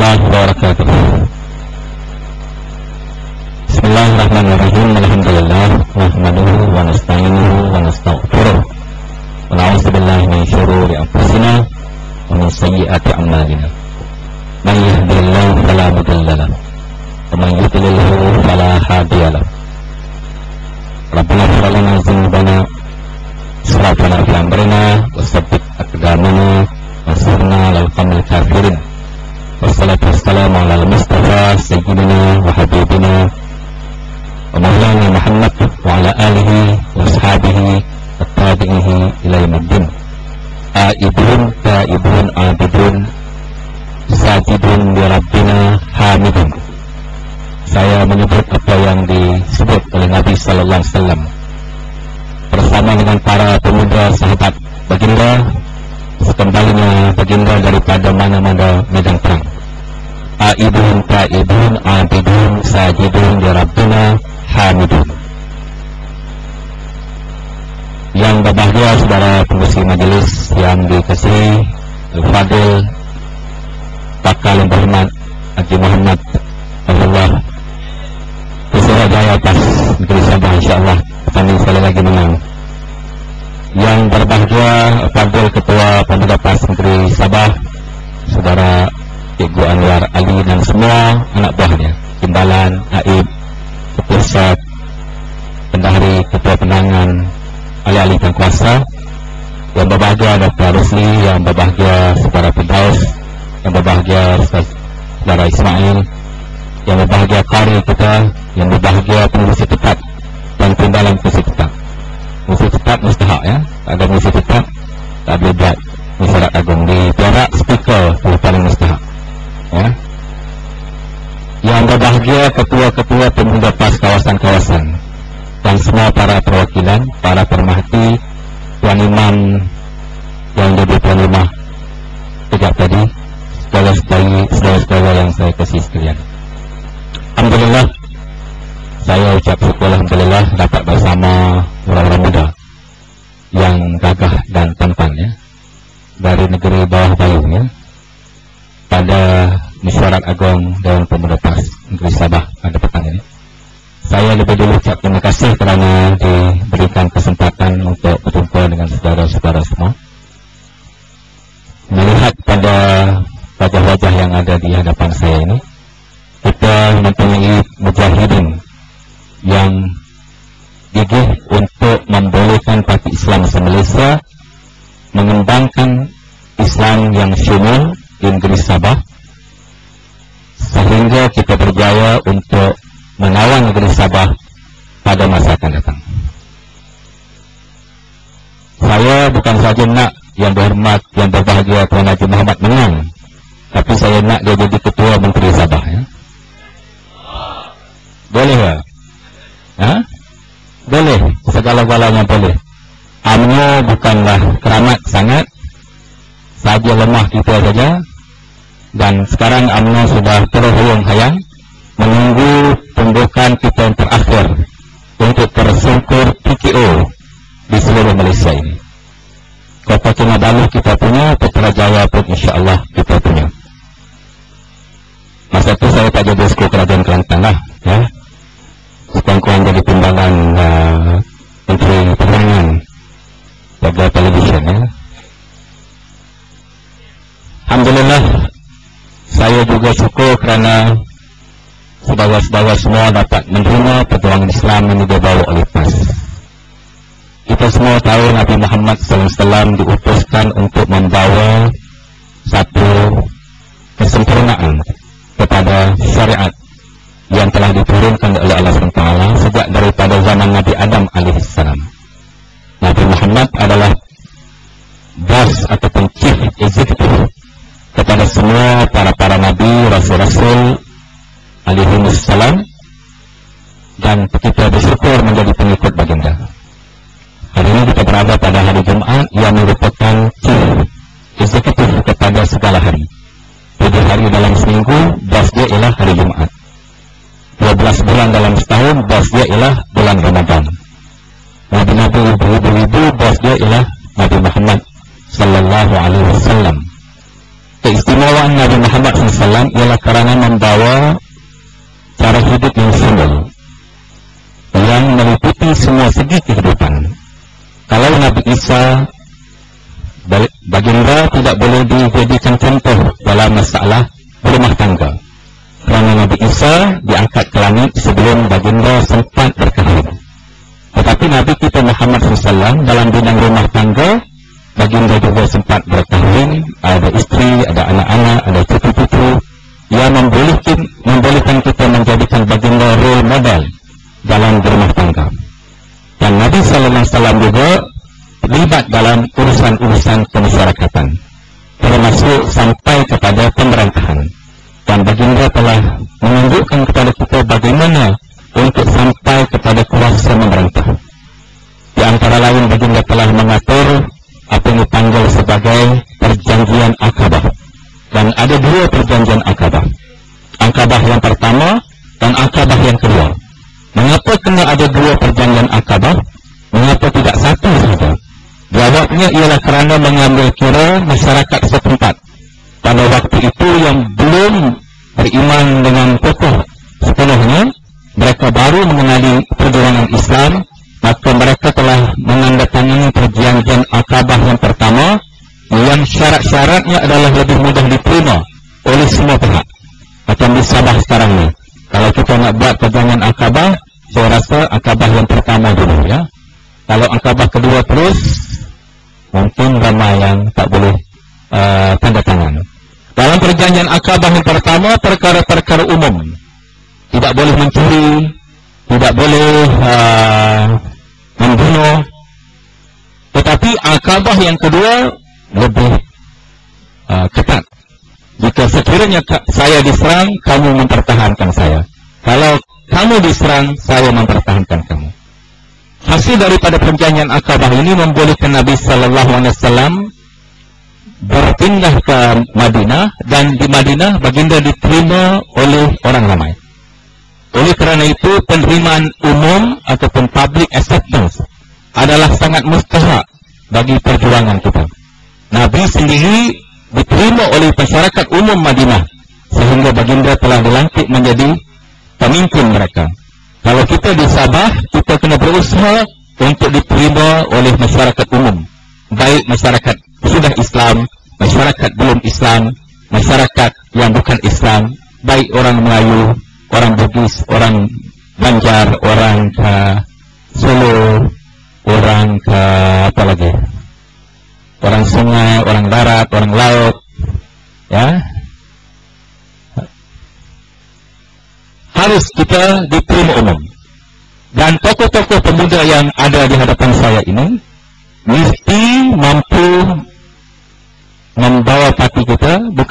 warahmatullahi wabarakatuh. Bismillahirrahmanirrahim. Alhamdulillah nahmaduhu wa nasta'inuhu wa nastaghfiruh wa na'udzu billahi min syururi anfusina wa min sayyiati a'malina. Man yahdihillahu fala mudilla lahu wa man yudlilhu fala hadiya lahu. Rabbana ighfir lana dzunubana israfana fi amrina wa tsabbit aqdamana wansurna 'alal qawmil kafirin. Wassalatu wassalamu 'alal mustafa sayyidina wa habibina wa maulana Muhammad wa ala alihi wa ashabihi wa tabi'ihi ila yaumiddin. Aibun taibun abidun sajidun li rabbina hamidun. Saya menyebut apa yang disebut oleh Nabi sallallahu alaihi wasallam bersama dengan para pemuda sahabat baginda sekembalinya baginda daripada mana-mana medan perang. Aibun taibun abidun sajidun li rabbina hamidun. Yang berbahagia saudara pengurus majelis yang dikasihi Al-Fadil Bakal yang berhormat Haji Muhammad Abdullah Surabaya atas negeri Sabah, insyaAllah pertanding sekali lagi menang. Yang berbahagia Fadil Ketua Pemuda PAS Negeri Sabah, saudara Ibu Anwar Ali dan semua anak buahnya, Timbalan, Aib, Pusat, Pendahari, Ketua Penangan, ahli-ahli dan kuasa. Yang berbahagia Dr. Rusli, yang berbahagia saudara Firdaus, yang berbahagia saudara Ismail, yang berbahagia Qari kita, yang berbahagia pengurus tetap dan timbalan pengurus tetap. Pengurus tetap mustahak ya, ada pengurus tetap tak boleh buat masyarakat agung di perak speaker itu paling mustahak ya. Yang berbahagia ketua-ketua pemuda PAS kawasan-kawasan dan semua para perwakilan, para pemerhati, tuan imam yang jadi tuan rumah sejak tadi, saudara-saudara yang saya kasih sekalian. Alhamdulillah, saya ucap syukur alhamdulillah dapat bersama orang-orang muda yang gagah dan tampan ya, dari negeri bawah bayu ya, pada Mesyuarat Agung Dewan Pemuda PAS Negeri Sabah pada petang ini. Saya lebih dulu ucap terima kasih kerana diberikan kesempatan untuk berjumpa dengan saudara-saudara semua. Melihat pada wajah-wajah yang ada di hadapan saya ini, kita mempunyai mujahidin yang gigih untuk membolehkan parti Islam se-Malaysia mengembangkan Islam yang syumul di negeri Sabah, sehingga kita berjaya untuk menawan negeri Sabah pada masa akan datang. Saya bukan saja nak yang berhormat, yang berbahagia Tuan Haji Muhammad menang, tapi saya nak dia jadi ketua Menteri Sabah ya. Boleh ya? Ha? Boleh, segala-galanya boleh. UMNO bukanlah keramat sangat, saja lemah kita saja. Dan sekarang UMNO sudah terhuyung-hayang menunggu pembukaan kita yang terakhir untuk tersungkur PKO di seluruh Malaysia ini. Kota Kinabalu kita punya, Putrajaya pun insyaAllah kita punya. Masa itu saya tak jadi sekolah kerajaan Kelantan lah ya. Kurang-kurang jadi timbalan Menteri Pertahanan, jaga televisyen ya. Alhamdulillah, saya juga syukur kerana saudara-saudara semua dapat menerima perjuangan Islam yang dibawa oleh PAS. Kita semua tahu Nabi Muhammad SAW diutuskan untuk membawa satu kesempurnaan kepada syariat yang telah diturunkan oleh Allah SWT sejak daripada zaman Nabi Adam AS. Nabi Muhammad adalah bos ataupun chief executive kepada semua para nabi, rasul-rasul alaihimussalam, dan kita bersyukur menjadi pengikut baginda. Hari ini kita berada pada hari Jumaat yang merupakan chief executive kepada segala hari. Jadi hari dalam seminggu, bos dia ialah hari Jumaat. 12 bulan dalam setahun, bos dia ialah bulan Ramadan. Nabi-nabi beribu-ribu, bos dia ialah Nabi Muhammad sallallahu alaihi wasallam. keistimewaan Nabi Muhammad SAW ialah kerana membawa cara hidup yang simple, yang meliputi semua segi kehidupan. Kalau Nabi Isa, baginda tidak boleh dijadikan contoh dalam masalah rumah tangga, kerana Nabi Isa diangkat ke langit sebelum baginda sempat berkahwin. Tetapi Nabi kita Muhammad SAW dalam bidang rumah tangga, baginda juga sempat berkahwin, ada istri, ada anak-anak, ada cucu-cucu, yang membolehkan kita menjadikan baginda role model dalam rumah tangga. Dan Nabi SAW juga terlibat dalam urusan-urusan kemasyarakatan, termasuk sampai kepada pemerintahan. Dan baginda telah menunjukkan kepada kita bagaimana untuk sampai kepada kuasa memerintah. Di antara lain, baginda telah mengatur apa yang dipanggil sebagai perjanjian Aqabah. Dan ada dua perjanjian Aqabah. Aqabah yang pertama dan Aqabah yang kedua. Mengapa kena ada dua perjanjian Aqabah? Mengapa tidak satu saja? Jawabnya ialah kerana mengambil kira masyarakat setempat pada waktu itu yang belum beriman dengan kokoh sepenuhnya. Mereka baru mengenali perjuangan Islam, maka mereka telah menandatangani perjanjian Aqabah yang pertama, yang syarat-syaratnya adalah lebih mudah diterima oleh semua pihak. Macam di Sabah sekarang ni, kalau kita nak buat perjanjian Aqabah, saya rasa Aqabah yang pertama dulu, ya. Kalau Aqabah kedua terus, mungkin ramai yang tak boleh tanda tangan. Dalam perjanjian Aqabah yang pertama, perkara-perkara umum, tidak boleh mencuri, tidak boleh membunuh. Tetapi Aqabah yang kedua lebih ketat. Jika sekiranya saya diserang, kamu mempertahankan saya. Kalau kamu diserang, saya mempertahankan kamu. Hasil daripada perjanjian Aqabah ini membolehkan Nabi SAW berpindah ke Madinah, dan di Madinah baginda diterima oleh orang ramai. Oleh kerana itu, penerimaan umum ataupun public acceptance adalah sangat mustahak bagi perjuangan kita. Nabi sendiri diterima oleh masyarakat umum Madinah, sehingga baginda telah dilantik menjadi pemimpin mereka. Kalau kita di Sabah, kita kena berusaha untuk diterima oleh masyarakat umum, baik masyarakat sudah Islam, masyarakat belum Islam, masyarakat yang bukan Islam, baik orang Melayu, orang Bugis, orang Banjar, orang ke Solo, orang ke apa lagi, orang sungai, orang darat, orang laut, ya. Harus kita diterima umum. Dan tokoh-tokoh pemuda yang ada di hadapan saya ini mesti mampu membawa parti kita